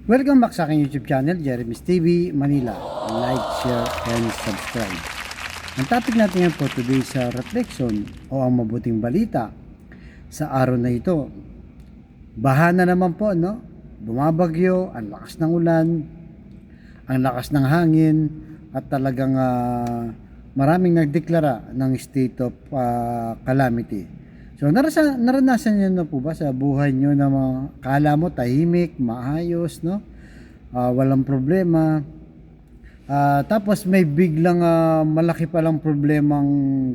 Welcome back sa aking YouTube channel, Jeremy's TV Manila. Like, share, and subscribe. Ang topic natin ngayon po today sa reflection o ang mabuting balita sa araw na ito. Baha na naman po, no? Bumabagyo, ang lakas ng ulan, ang lakas ng hangin, at talagang maraming nagdeklara ng state of calamity. So naranasan niyo na po ba sa buhay niyo na kala mo tahimik, maayos, no? Walang problema. Tapos may biglang malaki palang problemang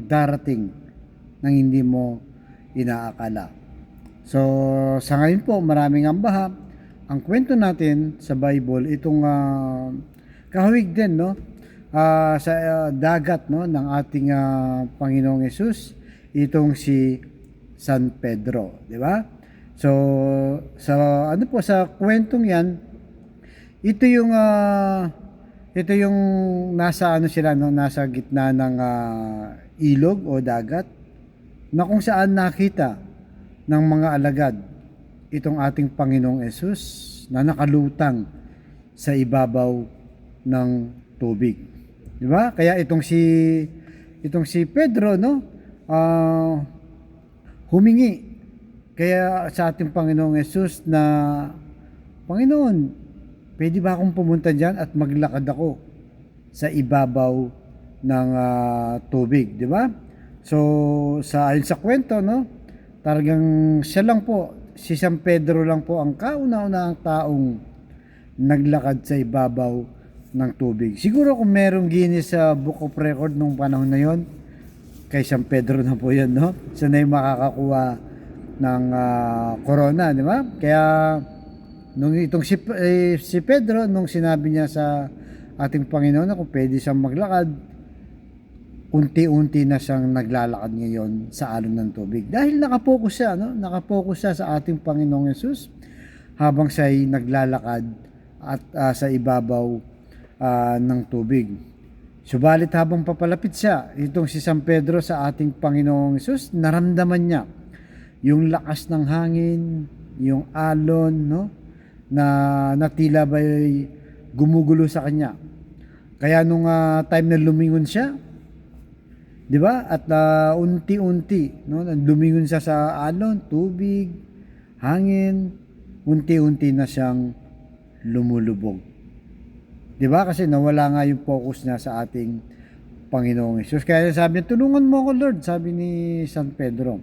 darating nang hindi mo inaakala. So sa ngayon po maraming ang baha. Ang kwento natin sa Bible itong kahawig din, no? Sa dagat, no, ng ating Panginoong Hesus, itong si San Pedro, di ba? So sa sa kwentong 'yan, ito yung nasa sila, no, nasa gitna ng ilog o dagat na kung saan nakita ng mga alagad itong ating Panginoong Hesus na nakalutang sa ibabaw ng tubig. Di ba? Kaya itong si Pedro, no, humingi kaya sa ating Panginoong Hesus na, Panginoon, pwede ba akong pumunta dyan at maglakad ako sa ibabaw ng tubig, di ba? So ayon sa kwento, no, talagang siya lang po, si San Pedro lang po ang kauna-unahang taong naglakad sa ibabaw ng tubig. Siguro kung merong Guinness sa Book of Record nung panahon na yon, kay San Pedro na po yun, no? Siya na yung makakakuha ng corona, di ba? Kaya nung itong si Pedro, nung sinabi niya sa ating Panginoon na kung pwede siyang maglakad, unti-unti na siyang naglalakad ngayon sa alon ng tubig. Dahil nakapokus siya, no? Nakapokus siya sa ating Panginoong Hesus habang siya ay naglalakad at sa ibabaw ng tubig. Subalit habang papalapit siya, itong si San Pedro sa ating Panginoong Hesus, naramdaman niya yung lakas ng hangin, yung alon, no, na tila ba'y gumugulo sa kanya. Kaya nung time na lumingon siya, di ba? At unti-unti, no, lumingon siya sa alon, tubig, hangin, unti-unti na siyang lumulubog. Di ba? Kasi nawala nga yung focus niya sa ating Panginoong Hesus. Kaya sabi niya, tulungan mo ako, Lord, sabi ni San Pedro.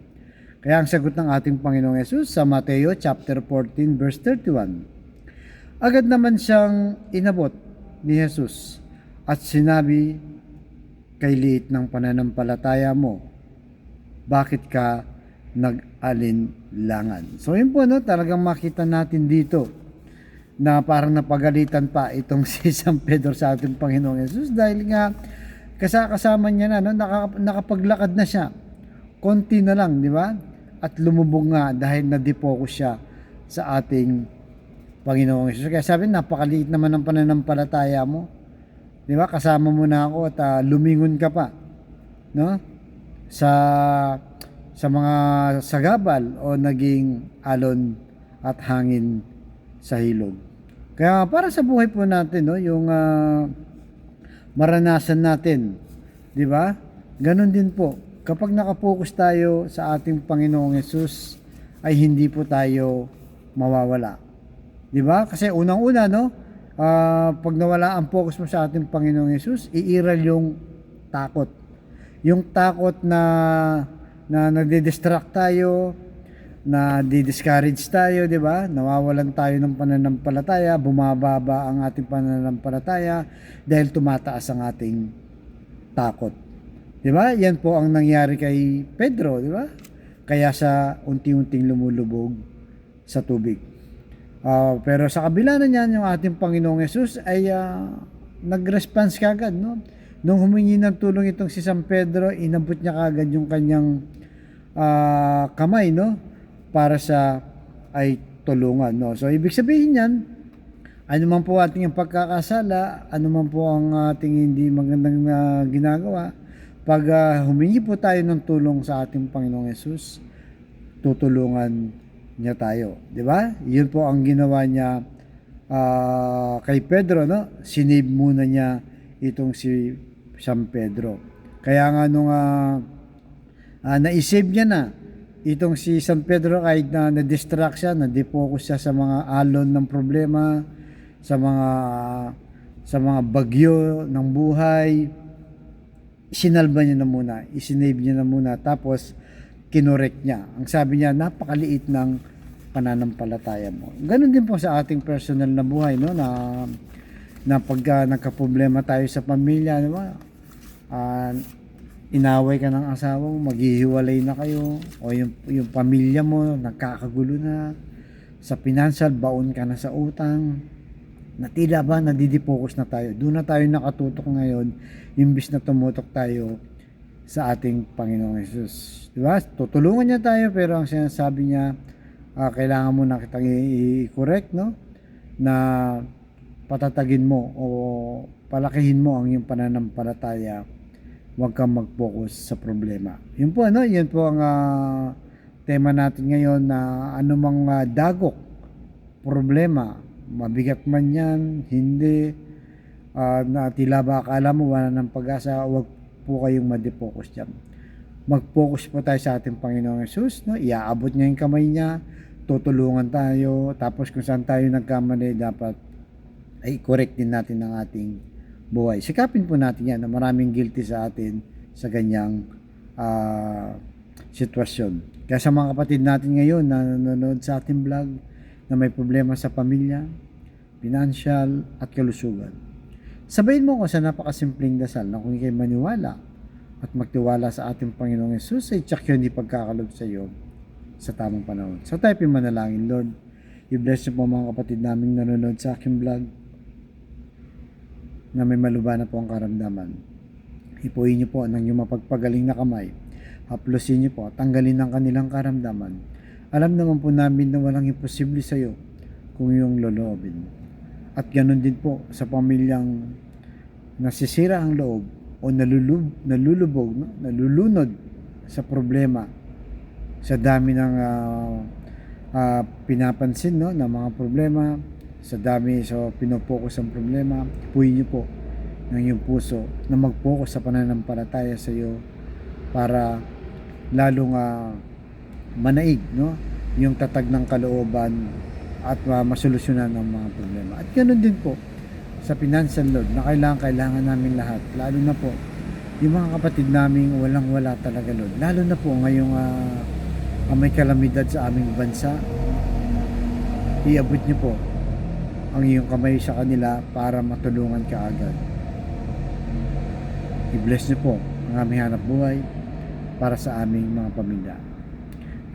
Kaya ang sagot ng ating Panginoong Hesus sa Mateo chapter 14 verse 31. Agad naman siyang inabot ni Hesus at sinabi, kay liit ng pananampalataya mo, bakit ka nag-alinlangan? So yun po, no, talagang makita natin dito na parang napagalitan pa itong si San Pedro sa ating Panginoong Hesus dahil nga kasama niya na, no, nakapaglakad na siya. Konti na lang, di ba? At lumubog nga dahil na-defocus siya sa ating Panginoong Hesus. Kaya sabi, napakaliit naman ng pananampalataya mo. Di ba? Kasama mo na ako at lumingon ka pa, no? Sa mga sagabal o naging alon at hangin sa hilog. Kaya para sa buhay po natin, no, yung maranasan natin, di ba? Ganon din po. Kapag nakapokus tayo sa ating Panginoong Hesus, ay hindi po tayo mawawala. Di ba? Kasi unang-una, no, pag nawala ang focus mo sa ating Panginoong Hesus, iiral yung takot. Yung takot na nagdi-distract tayo, na di-discourage tayo, di ba? Nawawalan tayo ng pananampalataya, bumababa ang ating pananampalataya dahil tumataas ang ating takot. Di ba? Yan po ang nangyari kay Pedro, di ba? Kaya sa unti-unting lumulubog sa tubig. Pero sa kabila na niyan, yung ating Panginoong Hesus ay nag-response kagad, no? Nung humingi ng tulong itong si San Pedro, inabot niya kagad yung kanyang kamay, no, para sa ay tulungan, no. So ibig sabihin niyan, ano man po ating pagkakasala, ano man po ang ating hindi magandang ginagawa, pag humingi po tayo ng tulong sa ating Panginoong Hesus, tutulungan niya tayo, di ba? Yun po ang ginawa niya kay Pedro, no? Sinave muna niya itong si San Pedro. Kaya nga nung na-save niya na itong si San Pedro, kahit na na-distract siya, na-defocus siya sa mga alon ng problema, sa mga bagyo ng buhay, sinalba niya na muna, isinave niya na muna, tapos kinorek niya. Ang sabi niya, napakaliit ng pananampalataya mo. Ganon din po sa ating personal na buhay, no? Na pagka nagka-problema tayo sa pamilya, di ba? Inaway ka ng asawa mo, maghihiwalay na kayo, o yung pamilya mo, nagkakagulo na, sa financial, baon ka na sa utang, na tila ba nadidifocus na tayo. Doon na tayo nakatutok ngayon, imbis na tumutok tayo sa ating Panginoong Hesus. Diba? Tutulungan niya tayo, pero ang sinasabi niya, kailangan mo na kitang i-correct, no? Na patatagin mo o palakihin mo ang iyong pananampalataya. Huwag kang mag-focus sa problema. Yun po, ano? Yun po ang tema natin ngayon, na anumang dagok, problema, mabigat man yan, hindi, na tila ba akala mo wala ng pag-asa, huwag po kayong ma-defocus dyan. Mag-focus po tayo sa ating Panginoong Hesus, no? Iaabot niya yung kamay niya, tutulungan tayo, tapos kung saan tayo nagkamali, dapat ay correct din natin ang ating buhay. Sikapin po natin yan, na maraming guilty sa atin sa ganyang sitwasyon. Kaya sa mga kapatid natin ngayon na nanonood sa ating vlog, na may problema sa pamilya, financial, at kalusugan, sabayin mo ko sa napakasimpleng dasal na kung ikay maniwala at magtiwala sa ating Panginoong Hesus, ay tsak yun di pagkakalob sa iyo sa tamang panahon. So tayo manalangin. Lord, i-bless niyo po mga kapatid namin nanonood sa aking vlog, na may malubha na po ang karamdaman. Ipuin niyo po ng iyong mapagpagaling na kamay. Haplusin niyo po, tanggalin ang kanilang karamdaman. Alam naman po namin na walang imposible sa iyo kung iyong loloobin. At ganoon din po sa pamilyang nasisira ang loob o nalulubog, no? Nalulunod sa problema, sa dami ng pinapansin, no, ng mga problema, sa dami pinopokus ang problema. Ipuin niyo po ng iyong puso na mag-focus sa pananampalataya sa iyo, para lalong manaig, no, yung tatag ng kalooban, at masolusyonan ang mga problema. At ganoon din po sa financial load na kailangan namin lahat, lalo na po yung mga kapatid naming walang-wala talaga load, lalo na po ngayong may kalamidad sa aming bansa. Iabot niyo po ang iyong kamay sa kanila para matulungan ka agad. I-bless niyo po ang aming hanap buhay para sa aming mga pamilya.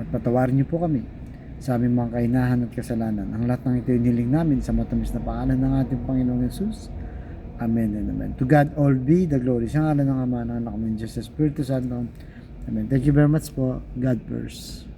At patawarin niyo po kami sa aming mga kainahan at kasalanan. Ang lahat ng ito iniling namin sa matamis na pangalan ng ating Panginoong Hesus. Amen and amen. To God all be the glory. Sa ngalan ng Ama, ng Anak, ng Diyos, sa Espiritu Santo. Amen. Thank you very much po. God first.